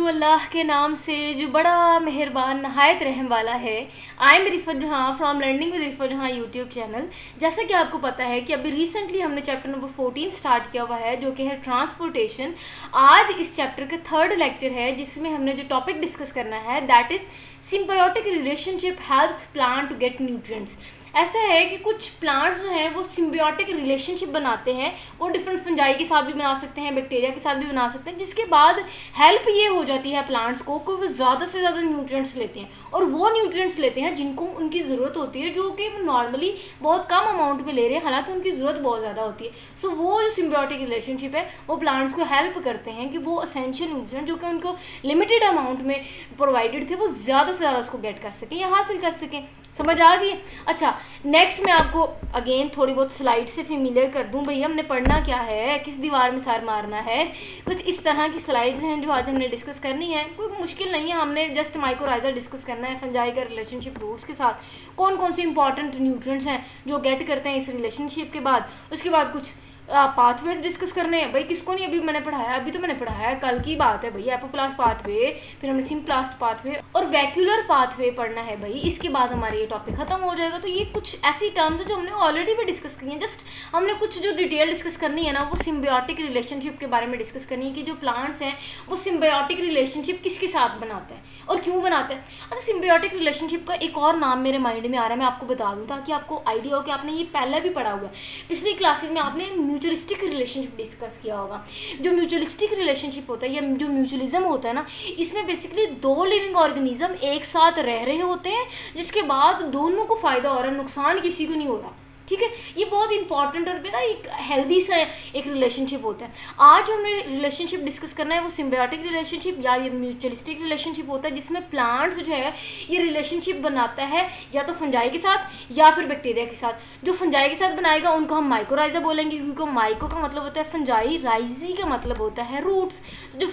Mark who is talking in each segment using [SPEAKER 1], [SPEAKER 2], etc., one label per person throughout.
[SPEAKER 1] अल्लाह के नाम से जो बड़ा मेहरबान नहायत रहम वाला है। आई एम रिफत जहाँ फ्रॉम लर्निंग विद रिफत जहाँ यूट्यूब चैनल। जैसा कि आपको पता है कि अभी रिसेंटली हमने चैप्टर नंबर 14 स्टार्ट किया हुआ है, जो कि है ट्रांसपोर्टेशन। आज इस चैप्टर का थर्ड लेक्चर है, जिसमें हमने जो टॉपिक डिस्कस करना है that is symbiotic relationship helps plant to get nutrients. ऐसा है कि कुछ प्लांट्स जो हैं वो सिम्बियोटिक रिलेशनशिप बनाते हैं। वो डिफरेंट फंजाई के साथ भी बना सकते हैं, बैक्टीरिया के साथ भी बना सकते हैं, जिसके बाद हेल्प ये हो जाती है प्लांट्स को कि वो ज़्यादा से ज़्यादा न्यूट्रिएंट्स लेते हैं, और वो न्यूट्रिएंट्स लेते हैं जिनको उनकी ज़रूरत होती है, जो कि नॉर्मली बहुत कम अमाउंट में ले रहे हैं, हालांकि उनकी ज़रूरत बहुत ज़्यादा होती है। सो वो जो सिम्बियोटिक रिलेशनशिप है वो प्लांट्स को हेल्प करते हैं कि वो असेंशियल न्यूट्रिएंट जो कि उनको लिमिटेड अमाउंट में प्रोवाइडेड थे वो ज़्यादा से ज़्यादा उसको गेट कर सकें या हासिल कर सकें। समझ आ गई? अच्छा, नेक्स्ट मैं आपको अगेन थोड़ी बहुत स्लाइड से फेमिलियर कर दूं। भैया हमने पढ़ना क्या है, किस दीवार में सर मारना है, कुछ इस तरह की स्लाइड्स हैं जो आज हमने डिस्कस करनी है। कोई मुश्किल नहीं है, हमने जस्ट माइकोराइजा डिस्कस करना है, फंजाई का रिलेशनशिप रूट्स के साथ, कौन कौन से इंपॉर्टेंट न्यूट्रिएंट्स हैं जो गेट करते हैं इस रिलेशनशिप के बाद। उसके बाद कुछ पाथवेज डिस्कस करने हैं। भाई किसको नहीं अभी मैंने पढ़ाया, अभी तो मैंने पढ़ाया है, कल की बात है भाई। एपोप्लास्ट पाथवे, फिर हमने सिम्प्लास्ट पाथवे और वैक्यूलर पाथवे पढ़ना है भाई। इसके बाद हमारा ये टॉपिक खत्म हो जाएगा। तो ये कुछ ऐसी टर्म्स है जो हमने ऑलरेडी भी डिस्कस की हैं, जस्ट हमने कुछ जो डिटेल डिस्कस करनी है ना वो सिम्बायोटिक रिलेशनशिप के बारे में डिस्कस करनी है कि जो प्लांट्स हैं वो सिम्बायोटिक रिलेशनशिप किसके साथ बनाते हैं और क्यों बनाते हैं। अच्छा, सिम्बायोटिक रिलेशनशिप का एक और नाम मेरे माइंड में आ रहा है, मैं आपको बता दूँ ताकि आपको आइडिया हो कि आपने ये पहले भी पढ़ा हुआ है। पिछली क्लासेस में आपने म्यूचुअलिस्टिक रिलेशनशिप डिस्कस किया होगा। जो म्यूचुअलिस्टिक रिलेशनशिप होता है या जो म्यूचुअलिज्म होता है ना, इसमें बेसिकली दो लिविंग ऑर्गेनिज्म एक साथ रह रहे होते हैं, जिसके बाद दोनों को फायदा हो रहा है, नुकसान किसी को नहीं हो रहा। ठीक है, ये बहुत इंपॉर्टेंट और ना एक हेल्दी सा एक रिलेशनशिप होता है। आज हमने रिलेशनशिप डिस्कस करना है वो सिम्बायोटिक रिलेशनशिप या ये म्यूचुअलिस्टिक रिलेशनशिप होता है, जिसमें प्लांट्स जो है ये रिलेशनशिप बनाता है या तो फंजाई के साथ या फिर बैक्टीरिया के साथ। जो फंजाई के साथ बनाएगा उनको हम माइकोराइजा बोलेंगे, क्योंकि माइको का मतलब होता है फंजाई, राइजी का मतलब होता है रूट्स। तो जो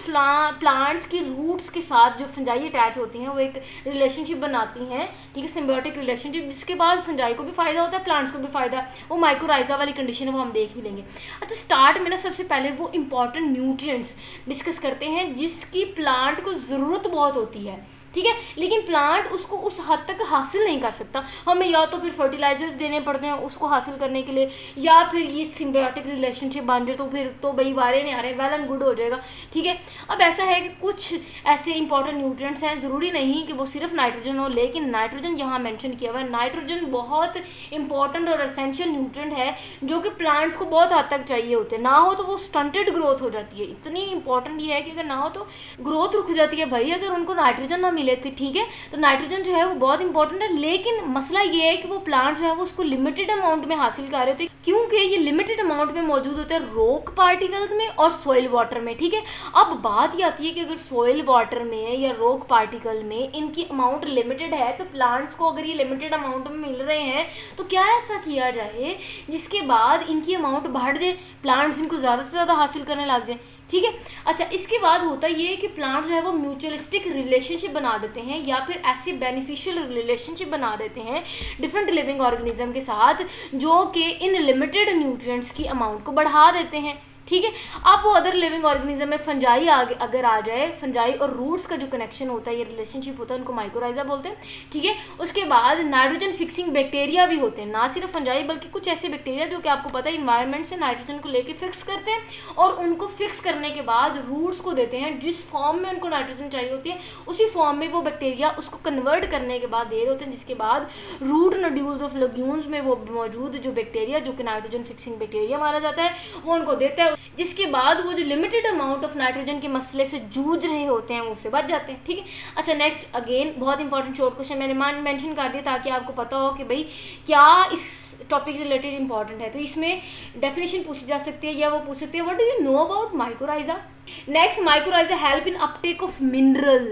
[SPEAKER 1] प्लांट्स की रूट्स के साथ जो फंजाई अटैच होती हैं वो एक रिलेशनशिप बनाती हैं, ठीक है, सिम्बायोटिक रिलेशनशिप, जिसके बाद फंजाई को भी फायदा होता है, प्लांट्स को भी फायदा। वो माइकोराइजा वाली कंडीशन है, वो हम देख भी लेंगे। अच्छा, स्टार्ट में ना सबसे पहले वो इंपॉर्टेंट न्यूट्रिएंट्स डिस्कस करते हैं जिसकी प्लांट को ज़रूरत बहुत होती है, ठीक है, लेकिन प्लांट उसको उस हद तक हासिल नहीं कर सकता। हमें या तो फिर फर्टिलाइजर्स देने पड़ते हैं उसको हासिल करने के लिए, या फिर ये सिम्बायोटिक रिलेशनशिप बन जाए तो फिर तो भाई वारे नहीं आ रहे, वेल एंड गुड हो जाएगा। ठीक है, अब ऐसा है कि कुछ ऐसे इंपॉर्टेंट न्यूट्रिएंट्स हैं, ज़रूरी नहीं कि वो सिर्फ नाइट्रोजन हो, लेकिन नाइट्रोजन यहाँ मेंशन किया हुआ है। नाइट्रोजन बहुत इंपॉर्टेंट और एसेंशियल न्यूट्रिएंट है जो कि प्लांट्स को बहुत हद तक चाहिए होते हैं। ना हो तो वो स्टंटेड ग्रोथ हो जाती है। इतनी इंपॉर्टेंट ये है कि अगर ना हो तो ग्रोथ रुक जाती है भाई, अगर उनको नाइट्रोजन ना लेते। ठीक है, तो नाइट्रोजन जो है वो बहुत इंपॉर्टेंट है, लेकिन मसला ये है कि वो प्लांट जो है वो उसको लिमिटेड अमाउंट में हासिल कर रहे होते हैं, क्योंकि ये लिमिटेड अमाउंट में मौजूद होते हैं रॉक पार्टिकल्स में और सॉइल वाटर में। ठीक है, अब बात ये आती है कि अगर सॉइल वाटर में या रॉक पार्टिकल में इनकी अमाउंट लिमिटेड है, तो प्लांट्स को अगर ये लिमिटेड अमाउंट में मिल रहे हैं तो क्या ऐसा किया जाए जिसके बाद इनकी अमाउंट बढ़ जाए, प्लांट्स इनको ज़्यादा से ज़्यादा हासिल करने लग जाए। ठीक है, अच्छा, इसके बाद होता है ये कि प्लांट जो है वो म्यूचुअलिस्टिक रिलेशनशिप बना देते हैं या फिर ऐसे बेनिफिशियल रिलेशनशिप बना देते हैं डिफरेंट लिविंग ऑर्गेनिज्म के साथ, जो कि इन लिमिटेड न्यूट्रिएंट्स की अमाउंट को बढ़ा देते हैं। ठीक है, अब वो अदर लिविंग ऑर्गेनिज्म में फंजाई अगर आ जाए, फंजाई और रूट्स का जो कनेक्शन होता है, ये रिलेशनशिप होता है, उनको माइकोराइजा बोलते हैं। ठीक है, उसके बाद नाइट्रोजन फिक्सिंग बैक्टीरिया भी होते हैं, ना सिर्फ फंजाई बल्कि कुछ ऐसे बैक्टीरिया जो कि आपको पता है इन्वायरमेंट से नाइट्रोजन को लेके फिक्स करते हैं और उनको फिक्स करने के बाद रूट्स को देते हैं, जिस फॉर्म में उनको नाइट्रोजन चाहिए होती है उसी फॉर्म में वो बैक्टीरिया उसको कन्वर्ट करने के बाद दे रहे होते हैं, जिसके बाद रूट नोड्यूल्स ऑफ लेग्यूम्स में वो मौजूद जो बैक्टीरिया जो कि नाइट्रोजन फिक्सिंग बैक्टीरिया माना जाता है वो उनको देता है, जिसके बाद वो जो लिमिटेड अमाउंट ऑफ नाइट्रोजन के मसले से जूझ रहे होते हैं उससे बच जाते हैं। ठीक है, अच्छा, नेक्स्ट अगेन बहुत इंपॉर्टेंट शॉर्ट क्वेश्चन मैंने मेंशन कर दिया ताकि आपको पता हो कि भाई क्या इस टॉपिक रिलेटेड इंपॉर्टेंट है। तो इसमें डेफिनेशन पूछी जा सकती है या वो पूछ सकते हैं what do you know about mycorrhiza. Next, mycorrhiza help in Uptake of mineral.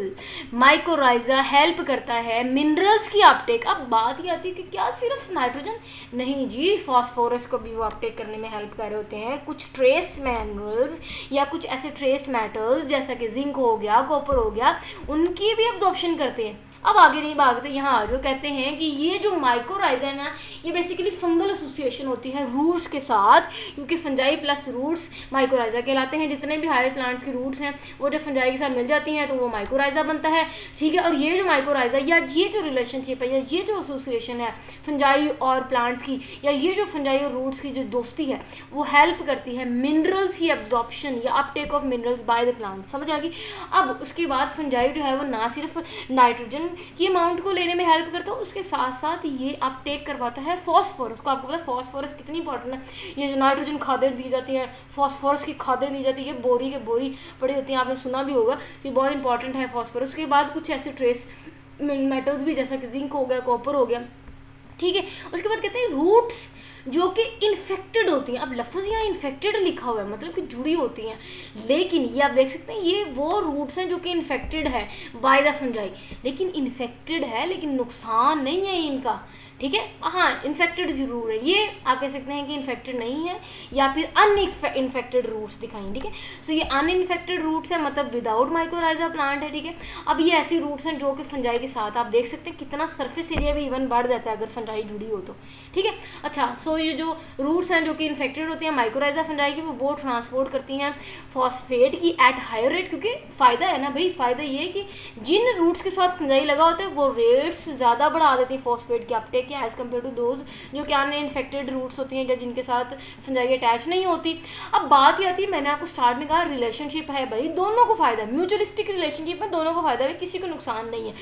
[SPEAKER 1] Mycorrhiza help करता है मिनरल्स की अपटेक। अब बात ये आती है कि क्या सिर्फ नाइट्रोजन, नहीं जी, फास्फोरस को भी वो अपटेक करने में हेल्प कर रहे होते हैं। कुछ ट्रेस मिनरल्स या कुछ ऐसे ट्रेस मेटल्स जैसा कि जिंक हो गया, कॉपर हो गया, उनकी भी एब्जॉर्प्शन करते हैं। अब आगे नहीं भागते, यहाँ आ जाओ। कहते हैं कि ये जो माइकोराइजा है ना, ये बेसिकली फंगल एसोसिएशन होती है रूट्स के साथ, क्योंकि फंजाई प्लस रूट्स माइकोराइजा कहलाते हैं। जितने भी हायर प्लांट्स की रूट्स हैं वो जब फंजाई के साथ मिल जाती हैं तो वो माइकोराइजा बनता है, ठीक है। और ये जो माइकोराइजा या ये जो रिलेशनशिप है या ये जो एसोसिएशन है फंजाई और प्लांट्स की, या ये जो फंजाई और रूट्स की जो दोस्ती है, वो हेल्प करती है मिनरल्स की एब्जॉर्प्शन या Uptake of minerals by the plant. समझ आ गई। अब उसके बाद फंजाई जो है वो ना सिर्फ नाइट्रोजन की अमाउंट को लेने में हेल्प करता है, उसके साथ साथ ये अपटेक करवाता है फॉस्फोरस को। आपको पता है फॉस्फोरस कितनी इंपॉर्टेंट है। ये जो नाइट्रोजन खादें दी जाती हैं, फॉस्फोरस की खादें दी जाती है, बोरी के बोरी पड़ी होती हैं, आपने सुना भी होगा। ये बहुत इंपॉर्टेंट है फॉस्फोरस। उसके बाद कुछ ऐसे ट्रेस मेटल्स भी, जैसा कि जिंक हो गया, कॉपर हो गया, ठीक है। उसके बाद कहते हैं रूट्स जो कि इन्फेक्टेड होती हैं। अब लफ्ज़ यहाँ इन्फेक्टेड लिखा हुआ है, मतलब कि जुड़ी होती हैं, लेकिन ये आप देख सकते हैं ये वो रूट्स हैं जो कि इन्फेक्टेड है बाय द फंजाई, लेकिन इन्फेक्टेड है लेकिन नुकसान नहीं है इनका, ठीक है। हाँ इन्फेक्टेड जरूर है, ये आप कह सकते हैं कि इन्फेक्टेड नहीं है, या फिर अनइन्फेक्टेड रूट्स दिखाएंगे, ठीक है। सो ये अनइन्फेक्टेड रूट्स है, मतलब विदाउट माइकोराइजा प्लांट है, ठीक है। अब ये ऐसी रूट्स हैं जो कि फंजाई के साथ, आप देख सकते हैं कितना सरफेस एरिया भी इवन बढ़ जाता है अगर फंजाई जुड़ी हो तो, ठीक है। अच्छा, सो ये जो रूट्स हैं जो कि इन्फेक्टेड होती हैं माइकोराइजा फंजाई की, वो ट्रांसपोर्ट करती हैं फॉस्फेट की एट हायर रेट, क्योंकि फ़ायदा है ना भाई, फ़ायदा ये है कि जिन रूट्स के साथ फंजाई लगा होता है वो रेट्स ज़्यादा बढ़ा देती है फॉस्फेट की अपटेक के, एज़ कम्पेयर टू दोज जो कि अनइन्फेक्टेड रूट्स होती हैं, जिनके साथ फंजाई अटैच नहीं होती। अब बात ये आती है, मैंने आपको स्टार्ट में कहा रिलेशनशिप है भाई, दोनों को फ़ायदा है। म्यूचुअलिस्टिक रिलेशनशिप में दोनों को फ़ायदा है, किसी को नुकसान नहीं है।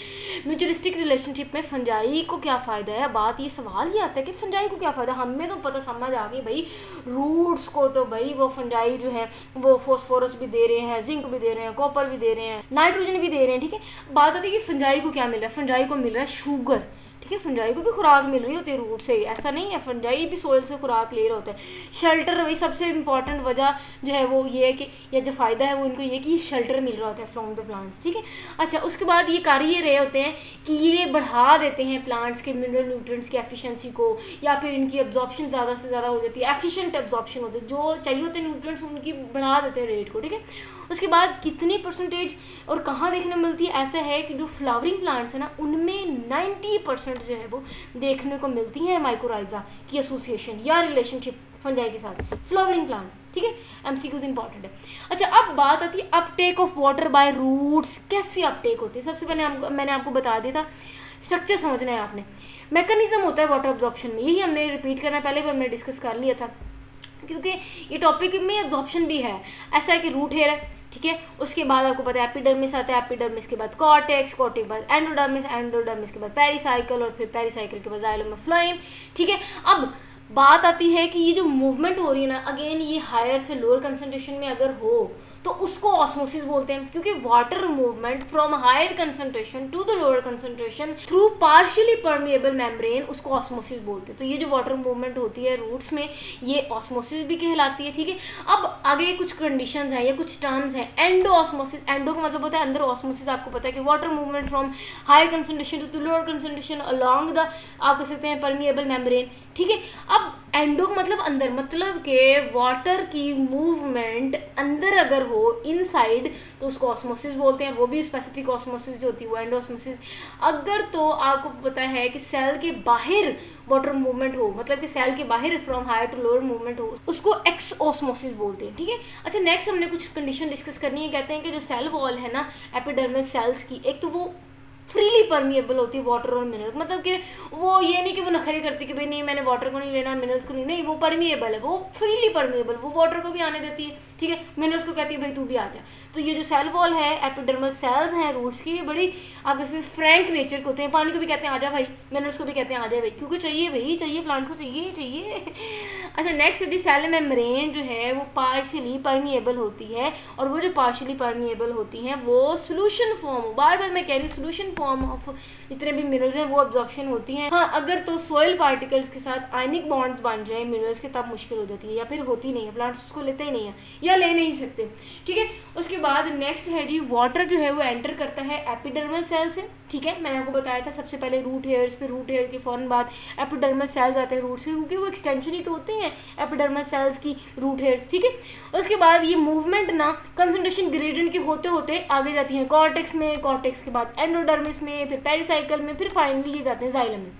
[SPEAKER 1] म्यूचुअलिस्टिक रिलेशनशिप में फंजाई को क्या फ़ायदा है, बात ये सवाल ही आता है कि फंजाई को क्या फ़ायदा। हमें तो पता समझ आ गई भाई, रूट्स को तो भाई वो फंजाई जो है वो फॉस्फोरस भी दे रहे हैं, जिंक भी दे रहे हैं, कॉपर भी दे रहे हैं, नाइट्रोजन भी दे रहे हैं, ठीक है। बात आती है कि फंजाई को क्या मिल रहा है, फंजाई को मिल रहा है शुगर, ठीक है। फंजाई को भी खुराक मिल रही होती है रूट से, ऐसा नहीं है, फंजाई भी सोइल से खुराक ले रहे होते हैं। शेल्टर, वही सबसे इंपॉर्टेंट वजह जो है वो ये है कि, या जो फ़ायदा है वो इनको ये कि शेल्टर मिल रहा होता है फ्रॉम द प्लांट्स, ठीक है। अच्छा, उसके बाद ये कर ये रहे होते हैं कि ये बढ़ा देते हैं प्लांट्स के मिनरल न्यूट्रिएंट्स की एफिशिएंसी को, या फिर इनकी एब्जॉर्प्शन ज़्यादा से ज़्यादा हो जाती है, एफिशिएंट एब्जॉर्प्शन होती है, जो चाहिए होते हैं न्यूट्रिएंट्स उनकी बढ़ा देते हैं रेट को, ठीक है। उसके बाद कितनी परसेंटेज और कहाँ देखने मिलती है, ऐसा है कि जो फ्लावरिंग प्लांट्स है ना उनमें 90% जो है वो देखने को मिलती है माइकोराइजा की एसोसिएशन या रिलेशनशिप फंजाई के साथ, फ्लावरिंग प्लांट्स, ठीक है। एमसीक्यूज इंपॉर्टेंट है। अच्छा, अब बात आती है uptake of water by roots, कैसे अपटेक होती है। सबसे पहले मैंने आपको बता दिया था, स्ट्रक्चर समझना है आपने। मैकेनिज्म होता है वाटर एब्जॉर्प्शन में, यही हमने रिपीट करना, पहले भी हमने डिस्कस कर लिया था, क्योंकि ये टॉपिक में एब्जॉर्प्शन भी है। ऐसा है कि रूट हेयर है, ठीक है। उसके बाद आपको पता है एपिडर्मिस आता है, एपिडर्मिस के बाद कॉर्टेक्स, कॉर्टेक्स के बाद एंडोडर्मिस, एंडोडर्मिस के बाद पेरिसाइकिल, और फिर पेरिसाइकिल के बाद जाइलम ऑफ फ्लोएम, ठीक है। अब बात आती है कि ये जो मूवमेंट हो रही है ना, अगेन ये हायर से लोअर कंसंट्रेशन में अगर हो तो उसको ऑस्मोसिस बोलते हैं, क्योंकि water movement from higher concentration to the lower concentration through partially permeable membrane, उसको ऑस्मोसिस बोलते हैं। तो ये जो वाटर मूवमेंट होती है रूट्स में, ये ऑस्मोसिस भी कहलाती है, ठीक है। अब आगे कुछ कंडीशंस हैं या कुछ टर्म्स हैं। एंडो ऑस्मोसिस, एंडो का मतलब होता है अंदर, ऑस्मोसिस आपको पता है कि water movement from higher concentration to lower concentration along the, आप कह सकते हैं परमिएबल मेम्ब्रेन, ठीक है। अब एंडो मतलब अंदर, मतलब के वाटर की मूवमेंट अंदर अगर हो इनसाइड तो उसको ऑस्मोसिस बोलते हैं, वो भी स्पेसिफिक ऑस्मोसिस जो होती है वो एंडोऑस्मोसिस। अगर तो आपको पता है कि सेल के बाहर वाटर मूवमेंट हो, मतलब कि सेल के बाहर from higher to lower movement हो, उसको एक्स ऑस्मोसिस बोलते हैं, ठीक है। अच्छा, नेक्स्ट हमने कुछ कंडीशन डिस्कस करनी है। कहते हैं कि जो सेल वॉल है ना एपिडर्मिस सेल्स की, एक तो वो फ्रीली परमिएबल होती है वाटर और मिनरल, मतलब कि वो ये नहीं कि वो नखरे करती कि भाई नहीं मैंने वाटर को नहीं लेना, मिनरल्स को नहीं, वो परमिएबल है, वो फ्रीली परमिएबल, वो वाटर को भी आने देती है, ठीक है। मिनरल्स को कहती है भाई तू भी आ जा। तो ये जो सेल वॉल है, एपिडर्मल सेल्स हैं रूट्स की, ये बड़ी आप जैसे फ्रैंक नेचर के होते हैं। पानी को भी कहते हैं आजा भाई, मिनरल्स को भी कहते हैं आजा भाई, क्योंकि चाहिए भाई, चाहिए प्लांट को, चाहिए। अच्छा, नेक्स्ट यदि सेल मेम्ब्रेन जो है वो पार्शियली परमिएबल होती है, और वो जो पार्शियली परमिएबल होती हैं वो सोल्यूशन फॉर्म, बार बार मैं कह रही हूँ सोल्यूशन फॉर्म ऑफ जितने भी मिनरल्स हैं वो एब्जॉर्प्शन होती हैं। हाँ, अगर तो सॉइल पार्टिकल्स के साथ आयनिक बॉन्ड्स बन जाए मिनरल्स के, तब मुश्किल हो जाती है, या फिर होती नहीं है, प्लांट्स उसको लेते ही नहीं है या ले नहीं सकते, ठीक है। उसके बाद नेक्स्ट है जी, वाटर जो है वो एंटर करता है एपिडर्मल सेल से, ठीक है। मैंने आपको बताया था सबसे पहले रूट हेयर्स, फिर रूट हेयर के फ़ौरन बाद एपिडर्मल सेल्स आते हैं रूट से, क्योंकि वो एक्सटेंशन ही तो होते हैं एपिडर्मल सेल्स की, रूट हेयर्स, ठीक है। उसके बाद ये मूवमेंट ना कंसंट्रेशन ग्रेडियंट के होते होते आगे जाती हैं कॉर्टेक्स में, कॉर्टेक्स के बाद एंडोडर्मिस में, फिर पेरिसाइकल में, फिर फाइनली ये जाते हैं जाइलम में,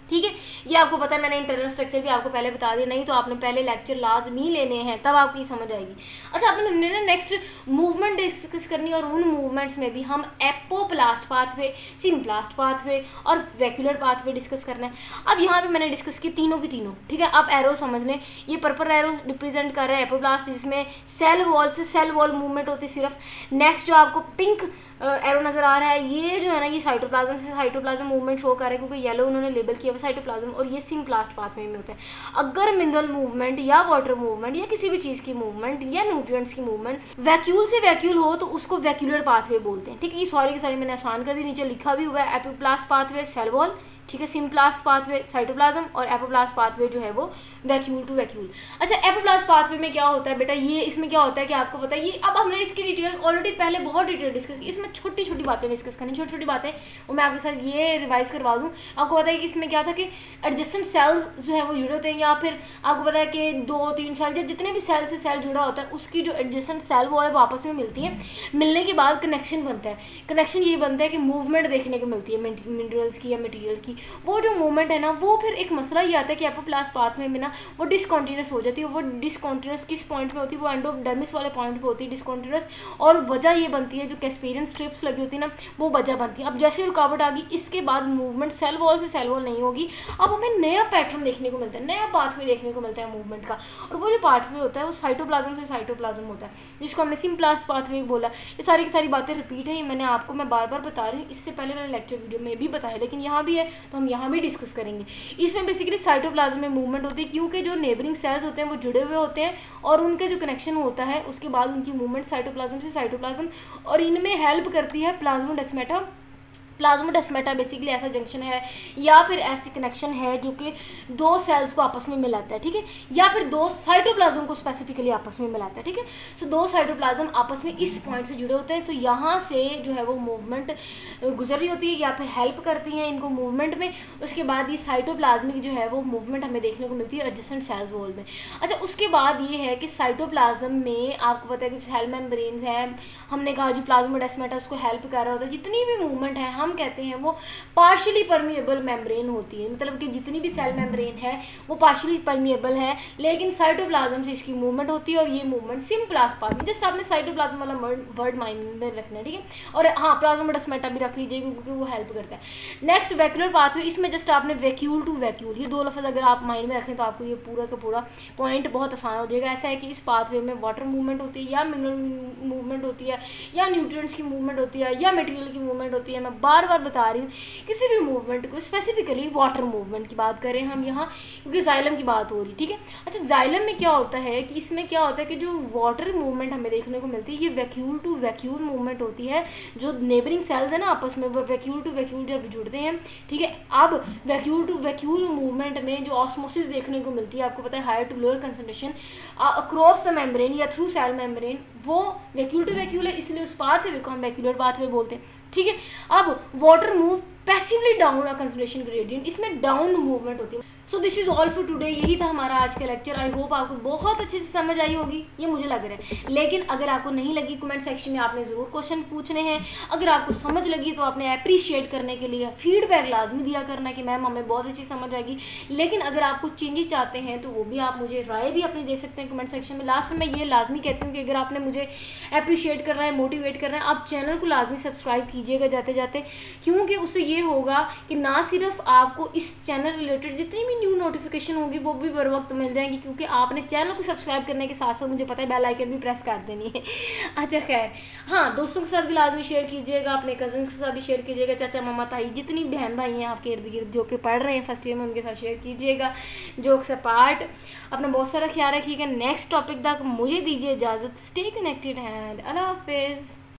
[SPEAKER 1] ठीक है। ये आपको पता है, मैंने इंटरनल स्ट्रक्चर भी आपको पहले बता दिया, नहीं तो आपने पहले लेक्चर लाजमी लेने हैं, तब आपको ये समझ आएगी। अच्छा, आपने हमने ना नेक्स्ट मूवमेंट डिस्कस करनी, और उन मूवमेंट्स में भी हम एपोप्लास्ट पाथवे, सिम्प्लास्ट पाथवे और वैक्यूलर पाथवे डिस्कस करना है। अब यहाँ पे मैंने डिस्कस की तीनों की तीनों, ठीक है। आप एरो समझ लें, ये पर्पल एरो रिप्रेजेंट कर रहा है एपोप्लास्ट, जिसमें सेल वॉल से सेल वॉल मूवमेंट होती है सिर्फ। नेक्स्ट जो आपको पिंक एरो नजर आ रहा है, ये जो है ना, ये साइटोप्लाज्म से साइटोप्लाज्म मूवमेंट शो कर रहा है, क्योंकि येलो उन्होंने लेबल किया हुआ साइटोप्लाज्म, और ये सिम्प्लास्ट पाथवे में होता है। अगर मिनरल मूवमेंट या वाटर मूवमेंट या किसी भी चीज़ की मूवमेंट या न्यूट्रिएंट्स की मूवमेंट वैक्यूल से वैक्यूल हो तो उसको वैक्यूलर पाथवे बोलते हैं, ठीक है। ये सॉरी की सॉरी मैंने आसान कर दी, नीचे लिखा भी हुआ है एपोप्लास्ट पाथवे सेल वॉल, ठीक है, सिम्प्लास्ट पाथवे साइटोप्लाज्म, और एपोप्लास्ट पाथवे जो है वो वैक्यूल टू वैक्यूल। अच्छा, एपोप्लास्ट पाथवे में क्या होता है बेटा, ये इसमें क्या होता है कि आपको पता है, ये अब हमने इसकी डिटेल ऑलरेडी पहले बहुत डिटेल डिस्कस की, इसमें छोटी छोटी बातें डिस्कस करनी, छोटी छोटी बातें, और मैं आपके साथ ये रिवाइज करवा दूँ। आपको पता है कि इसमें क्या था कि एडजेसेंट सेल्स जो है वो जुड़े होते हैं, या फिर आपको पता है कि 2-3 सेल या जितने भी सेल से सेल जुड़ा होता है, उसकी जो एडजेसेंट सेल वो है आपस में मिलती है, मिलने के बाद कनेक्शन बनता है। कनेक्शन ये बनता है कि मूवमेंट देखने को मिलती है मिनरल्स की या मटीरियल की। वो जो मूवमेंट है ना, वो फिर एक मसला ये आता है कि एपोप्लास्ट पाथवे में ना वो डिसकॉन्टिन्यूस हो जाती है। वो डिसकॉन्टिन्यूस किस पॉइंट पे होती है, वो एंडोडर्मिस वाले पॉइंट पे होती है डिसकॉन्टिन्यूस, और वजह ये बनती है जो कैस्पेरियन स्ट्रिप्स लगी होती है ना, वो वजह बनती है। अब जैसे रुकावट आ गई, इसके बाद मूवमेंट सेल वॉल से सेल वॉल नहीं होगी, अब हमें नया पैटर्न देखने को मिलता है, नया पाथवे देखने को मिलता है मूवमेंट का, और वो जो पाथवे होता है वो साइटोप्लाज्म से साइटोप्लाज्म होता है, जिसको हमने सिम्प्लास्ट पाथवे बोला। ये सारी की सारी बातें रिपीट है, ये मैंने आपको मैं बार बार बता रही हूँ, इससे पहले मैंने लेक्चर वीडियो में भी बताया, लेकिन यहाँ भी है तो हम यहाँ भी डिस्कस करेंगे। इसमें बेसिकली साइटोप्लाज्म में मूवमेंट होती है, क्योंकि जो नेबरिंग सेल्स होते हैं वो जुड़े हुए होते हैं, और उनके जो कनेक्शन होता है उसके बाद उनकी मूवमेंट साइटोप्लाज्म से साइटोप्लाज्म, और इनमें हेल्प करती है प्लाज्मोडेस्माटा। प्लाज्मोडेस्माटा बेसिकली ऐसा जंक्शन है या फिर ऐसी कनेक्शन है जो कि दो सेल्स को आपस में मिलाता है, ठीक है, या फिर दो साइटोप्लाज्म को स्पेसिफिकली आपस में मिलाता है, ठीक है। सो दो साइटोप्लाज्म आपस में इस पॉइंट से जुड़े होते हैं, तो यहाँ से जो है वो मूवमेंट गुजर रही होती है या फिर हेल्प करती हैं इनको मूवमेंट में। उसके बाद ये साइटोप्लाज्मिक जो है वो मूवमेंट हमें देखने को मिलती है एडजेसेंट सेल्स वॉल में। अच्छा, उसके बाद ये है कि साइटोप्लाज्म में आपको पता है कि सेल मेम्ब्रेन्स हैं, हमने कहा जो प्लाज्मोडेस्माटा उसको हेल्प कर रहा होता है। जितनी भी मूवमेंट है हम कहते हैं वो पार्शियली परमिएबल मेम्ब्रेन होती है, मतलब कि जितनी भी सेल मेम्ब्रेन है वो पार्शियली परमिएबल है, लेकिन साइटोप्लाज्म से इसकी मूवमेंट होती है, और ये मूवमेंट सिम्प्लास्ट पाथवे, जस्ट आपने साइटोप्लाज्म वाला वर्ड माइंड में रखना है, ठीक है। और हाँ, प्लाज्मोडेस्माटा भी रख लीजिए क्योंकि वो हेल्प करता है। नेक्स्ट वैक्यूलर पाथवे, इसमें जस्ट आपने वैक्यूल टू वैक्यूल, ये दो लफ्ज़ अगर आप माइंड में रखें तो आपको ये पूरा का पूरा पॉइंट बहुत आसान हो जाएगा। ऐसा है कि इस पाथवे में वाटर मूवमेंट होती है, या मिनरल मूवमेंट होती है, या न्यूट्रिएंट्स की मूवमेंट होती है, या मटेरियल की मूवमेंट होती है। मैं बार बार बता रही हूँ, किसी भी मूवमेंट को, स्पेसिफिकली वाटर मूवमेंट की बात करें हम यहाँ, क्योंकि जाइलम की बात हो रही, ठीक है। अच्छा, जाइलम में क्या होता है कि इसमें क्या होता है कि जो वाटर मूवमेंट हमें देखने को मिलती है, ये वैक्यूल टू वैक्यूल मूवमेंट होती है। जो नेबरिंग सेल्स है ना आपस में, वो वैक्यूल टू वैक्यूल जब जुड़ते हैं, ठीक है। अब वैक्यूल टू वैक्यूल मूवमेंट में जो ऑस्मोसिस देखने को मिलती है, आपको पता है higher to lower concentration across the membrane या थ्रू सेल मेम्ब्रेन, वो वैक्यूल टू वैक्यूल है, इसलिए उस पाथवे को हम वैक्यूलर पाथवे बोलते हैं, ठीक है। अब वाटर मूव पैसिवली डाउन अ कंसंट्रेशन ग्रेडियंट, इसमें डाउन मूवमेंट होती है। So this is all for today, यही था हमारा आज का लेक्चर। आई होप आपको बहुत अच्छे से समझ आई होगी, ये मुझे लग रहा है। लेकिन अगर आपको नहीं लगी, कमेंट सेक्शन में आपने ज़रूर क्वेश्चन पूछने हैं। अगर आपको समझ लगी तो आपने अप्रिशिएट करने के लिए फीडबैक लाजमी दिया करना कि मैम हमें बहुत अच्छी समझ आएगी। लेकिन अगर आपको चेंजेस चाहते हैं तो वो भी आप मुझे राय भी अपनी दे सकते हैं कमेंट सेक्शन में। लास्ट में मैं ये लाजमी कहती हूँ कि अगर आपने मुझे अप्रिशिएट करना है, मोटिवेट करना है, आप चैनल को लाजमी सब्सक्राइब कीजिएगा जाते जाते, क्योंकि उससे ये होगा कि ना सिर्फ आपको इस चैनल रिलेटेड जितनी भी न्यू नोटिफिकेशन होगी वो भी बर वक्त मिल जाएंगी, क्योंकि आपने चैनल को सब्सक्राइब करने के साथ साथ मुझे पता है बेल आइकन भी प्रेस कर देनी है। अच्छा खैर, हाँ, दोस्तों के साथ भी लाजमी शेयर कीजिएगा, अपने कजन्स के साथ भी शेयर कीजिएगा, चाचा मामा ताई जितनी बहन भाई हैं आपके इर्द गिर्द जो कि पढ़ रहे हैं फर्स्ट ईयर में, उनके साथ शेयर कीजिएगा। जोक्स अपार्ट, अपना बहुत सारा ख्याल रखिएगा। नेक्स्ट टॉपिक तक मुझे दीजिए इजाज़त। स्टे कनेक्टेड एंड अल्लाह हाफिज़।